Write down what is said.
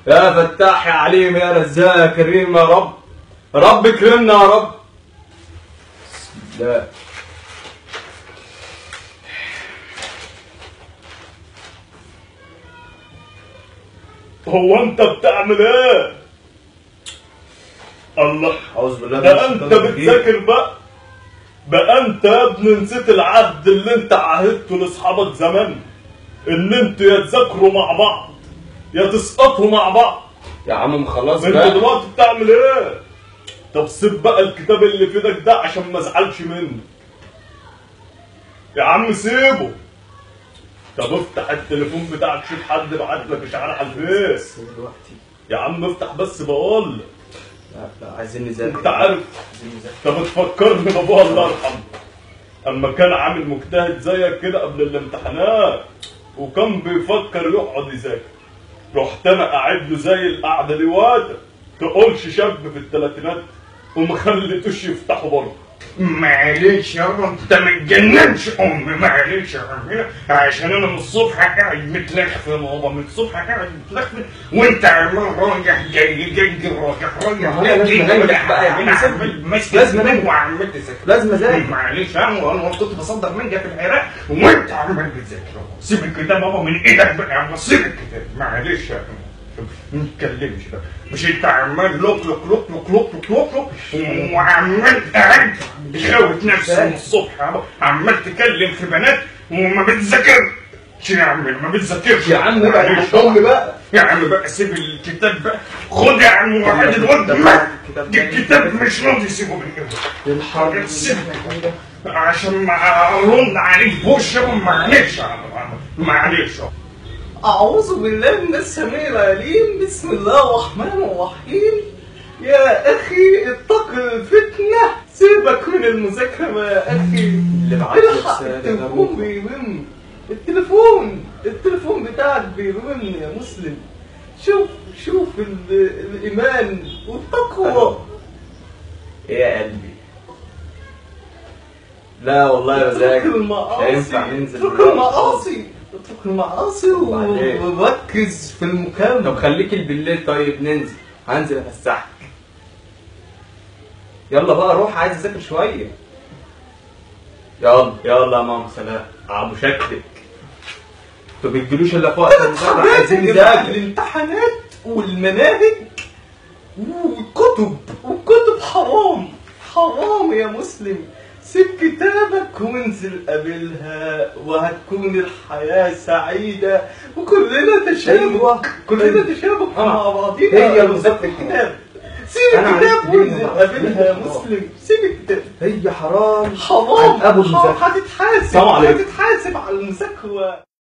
يا فتاح يا عليم يا رزاق يا كريم يا رب، رب اكرمنا يا رب. بسم الله. هو انت بتعمل ايه؟ الله، اعوذ بالله ده انت بتذاكر بقى انت يا ابني نسيت العهد اللي انت عاهدته لاصحابك زمان، ان انتوا يا تذاكروا مع بعض يا تسقطوا مع بعض. يا عم خلاص انت بقى. دلوقتي بتعمل ايه؟ طب سيب بقى الكتاب اللي في ايدك ده عشان ما ازعلش منه. يا عم سيبه. طب افتح التليفون بتاعك شوف حد بعت لك اشعار على الفيس. دلوقتي يا عم افتح بس بقول لك. لا عايزين نذاكر. انت عارف انت بتفكرني بابوها الله يرحمه اما كان عامل مجتهد زيك كده قبل الامتحانات وكان بيفكر يقعد يذاكر، رحت انا قاعد له زي القعده دي واقف تقولش شاب في الثلاثينات وما خليتوش يفتحوا برضه. معلش يابا انت ما تجننش امي، معلش يا عمنا عشان انا من الصبح قاعد متلخفن يابا، من الصبح قاعد متلخفن وانت عمال رايح جاي رايح بقى يا عم لازم انام وعمال تذاكر، لازم اذاكر. معلش انا كنت بصدر منجا في العراق وانت عمال بتذاكر. سيب الكتاب يابا من ايدك بقى يا عم، سيب الكتاب معلش يا عم ما تتكلمش بقى. مش انت عمال لوك لوك لوك لوك لوك لوك لوك لوك وعمال قاعد بتخوت نفسك من الصبح عمال تكلم في بنات وما بتذاكرش يا عم، ما بتذاكرش يا عم بقى امي بقى. يا عم بقى سيب الكتاب بقى، خد يا عم واحد الواد الكتاب مش راضي يسيبه من ايده. الحاجة سيبه عشان ما ارن عليك بوش يابا، معلش يا عم معلش. أعوذ بالله من السميع العليم، بسم الله الرحمن الرحيم. يا أخي اتق الفتنة، سيبك من المذاكرة يا أخي. اللي بعت لي الحق رسالة التليفون بيرن، التليفون بتاعك بيرن يا مسلم. شوف الإيمان والتقوى. ايه يا قلبي؟ لا والله يا رزاق مش هينفع ننزل. اترك المعاصي وركز في المكالمة. طب خليك بالليل طيب ننزل، هنزل افسحك. يلا بقى روح، عايز اذاكر شويه. يلا يا ماما سلام. ابو شكلك انتوا بتجيلوش الا في وقت المذاكره، عايزين نذاكر. الامتحانات والمناهج والكتب حرام يا مسلم. سيب كتابك وانزل قابلها وهتكون الحياة سعيدة وكلنا تشابك. مع بعضينا. هي المذاكرة الكتاب. سيب الكتاب وانزل قابلها يا مسلم. سيب الكتاب. هي حرام حرام ابو المذاكرة. هتتحاسب على المذاكرة.